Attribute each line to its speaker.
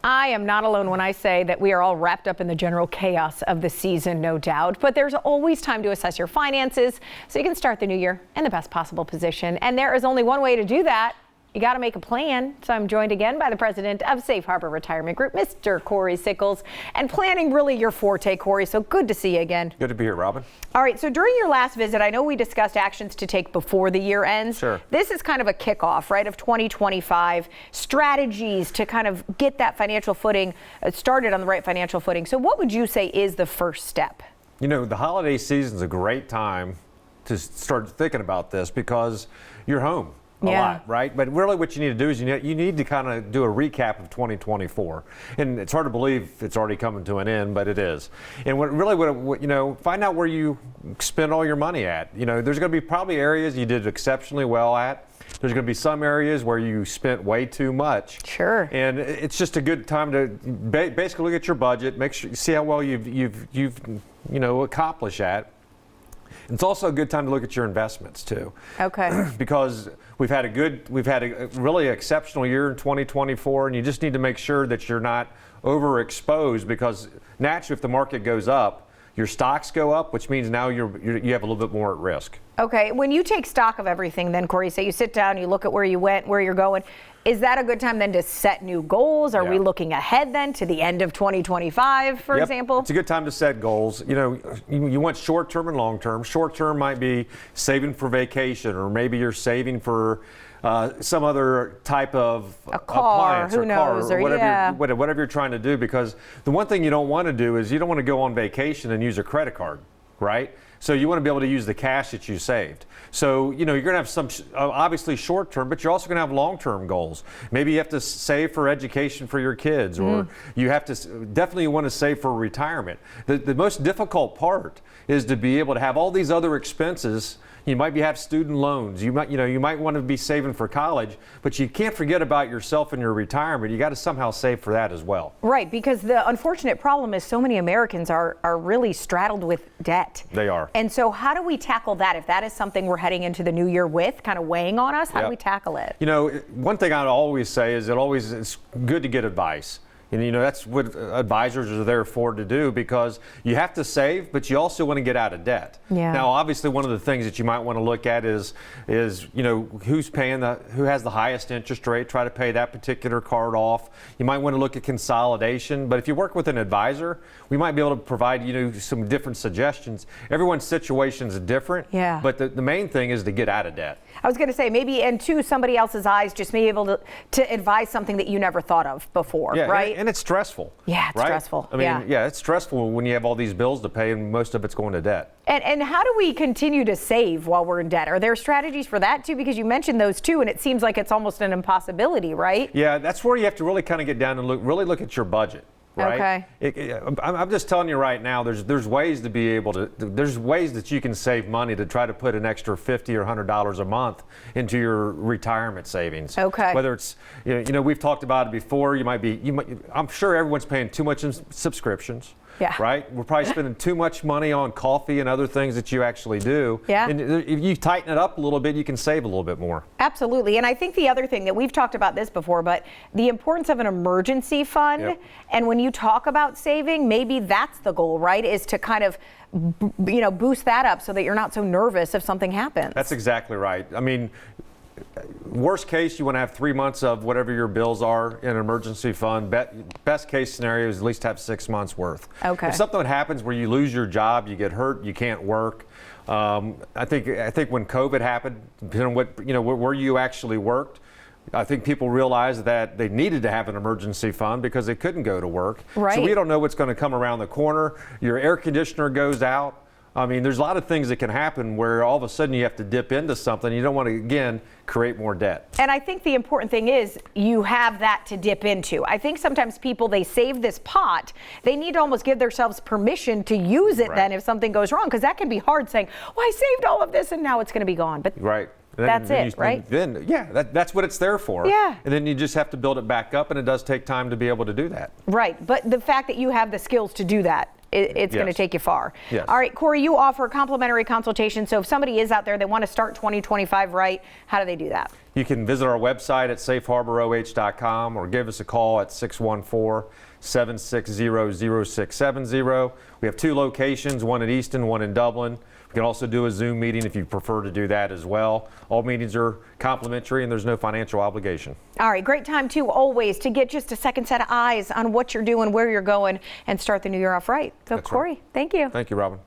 Speaker 1: I am not alone when I say that we are all wrapped up in the general chaos of the season, no doubt. But there's always time to assess your finances so you can start the new year in the best possible position. And there is only one way to do that. You got to make a plan. So I'm joined again by the president of Safe Harbor Retirement Group, Mr. Cory Sickles. And planning really your forte, Cory. So good to see you again.
Speaker 2: Good to be here, Robin.
Speaker 1: All right. So during your last visit, I know we discussed actions to take before the year ends.
Speaker 2: Sure.
Speaker 1: This is kind of a kickoff, right, of 2025, strategies to kind of get that financial footing started on the right financial footing. So what would you say is the first step?
Speaker 2: You know, the holiday season is a great time to start thinking about this because you're home. A lot, right? But really what you need to do is you need to kind of do a recap of 2024. And it's hard to believe it's already coming to an end, but it is. And find out where you spend all your money at. You know, there's going to be probably areas you did exceptionally well at. There's going to be some areas where you spent way too much.
Speaker 1: Sure.
Speaker 2: And it's just a good time to basically look at your budget, make sure you see how well you've accomplished that. It's also a good time to look at your investments too.
Speaker 1: Okay.
Speaker 2: Because we've had a really exceptional year in 2024, and you just need to make sure that you're not overexposed, because naturally if the market goes up, your stocks go up, which means now you have a little bit more at risk. Okay.
Speaker 1: When you take stock of everything then, Cory, say you sit down, you look at where you went, where you're going, is that a good time then to set new goals? Are we looking ahead then to the end of 2025, for example?
Speaker 2: It's a good time to set goals. You know, you want short-term and long-term. Short-term might be saving for vacation, or maybe you're saving for some other type of appliance or whatever you're trying to do. Because the one thing you don't want to do is you don't want to go on vacation and use a credit card, right? So you want to be able to use the cash that you saved. So, you're going to have some obviously short term, but you're also going to have long term goals. Maybe you have to save for education for your kids, or you have to definitely want to save for retirement. The most difficult part is to be able to have all these other expenses. You might have student loans. You might want to be saving for college, but you can't forget about yourself and your retirement. You got to somehow save for that as well.
Speaker 1: Right, because the unfortunate problem is so many Americans are really straddled with debt.
Speaker 2: They are.
Speaker 1: And so how do we tackle that? If that is something we're heading into the new year with, kind of weighing on us, how do we tackle it?
Speaker 2: You know, one thing I'd always say is it's good to get advice. And that's what advisors are there for, to do, because you have to save, but you also want to get out of debt.
Speaker 1: Yeah.
Speaker 2: Now, obviously, one of the things that you might want to look at is who's paying who has the highest interest rate. Try to pay that particular card off. You might want to look at consolidation. But if you work with an advisor, we might be able to provide some different suggestions. Everyone's situation is different.
Speaker 1: Yeah.
Speaker 2: But the main thing is to get out of debt.
Speaker 1: I was going to say, maybe into somebody else's eyes, just be able to advise something that you never thought of before, right?
Speaker 2: And it's stressful.
Speaker 1: Yeah, it's stressful.
Speaker 2: I mean, it's stressful when you have all these bills to pay and most of it's going to debt.
Speaker 1: And how do we continue to save while we're in debt? Are there strategies for that too? Because you mentioned those two, and it seems like it's almost an impossibility, right?
Speaker 2: Yeah, that's where you have to really kind of get down and look at your budget. Right?
Speaker 1: Okay.
Speaker 2: I'm just telling you right now, there's ways to be able to, there's ways that you can save money to try to put an extra $50 or $100 a month into your retirement savings.
Speaker 1: Okay.
Speaker 2: Whether it's, we've talked about it before, I'm sure everyone's paying too much in subscriptions.
Speaker 1: Yeah.
Speaker 2: Right? We're probably spending too much money on coffee and other things that you actually do.
Speaker 1: Yeah.
Speaker 2: And if you tighten it up a little bit, you can save a little bit more.
Speaker 1: Absolutely. And I think the other thing that we've talked about this before, but the importance of an emergency fund.
Speaker 2: Yep.
Speaker 1: And when you talk about saving, maybe that's the goal, right? Is to kind of, boost that up so that you're not so nervous if something happens.
Speaker 2: That's exactly right. I mean, worst case, you want to have 3 months of whatever your bills are in an emergency fund. Best case scenario is at least have 6 months worth.
Speaker 1: Okay.
Speaker 2: If something happens where you lose your job, you get hurt, you can't work. I think when COVID happened, depending on where you actually worked, I think people realized that they needed to have an emergency fund because they couldn't go to work.
Speaker 1: Right.
Speaker 2: So we don't know what's going to come around the corner. Your air conditioner goes out. I mean, there's a lot of things that can happen where all of a sudden you have to dip into something. You don't want to, again, create more debt.
Speaker 1: And I think the important thing is you have that to dip into. I think sometimes people, they save this pot. They need to almost give themselves permission to use it then if something goes wrong, because that can be hard, saying, well, I saved all of this and now it's going to be gone. But that's it, right?
Speaker 2: That's what it's there for.
Speaker 1: Yeah.
Speaker 2: And then you just have to build it back up, and it does take time to be able to do that.
Speaker 1: Right. But the fact that you have the skills to do that, it's going to take you far.
Speaker 2: Yes.
Speaker 1: All right, Cory, you offer complimentary consultation. So if somebody is out there, they want to start 2025 right, how do they do that?
Speaker 2: You can visit our website at safeharboroh.com or give us a call at 614-760-0670. We have 2 locations, one in Easton, one in Dublin. We can also do a Zoom meeting if you prefer to do that as well. All meetings are complimentary and there's no financial obligation.
Speaker 1: All right, great time too always to get just a second set of eyes on what you're doing, where you're going, and start the new year off right. So
Speaker 2: That's
Speaker 1: Cory,
Speaker 2: right.
Speaker 1: thank you.
Speaker 2: Thank you, Robin.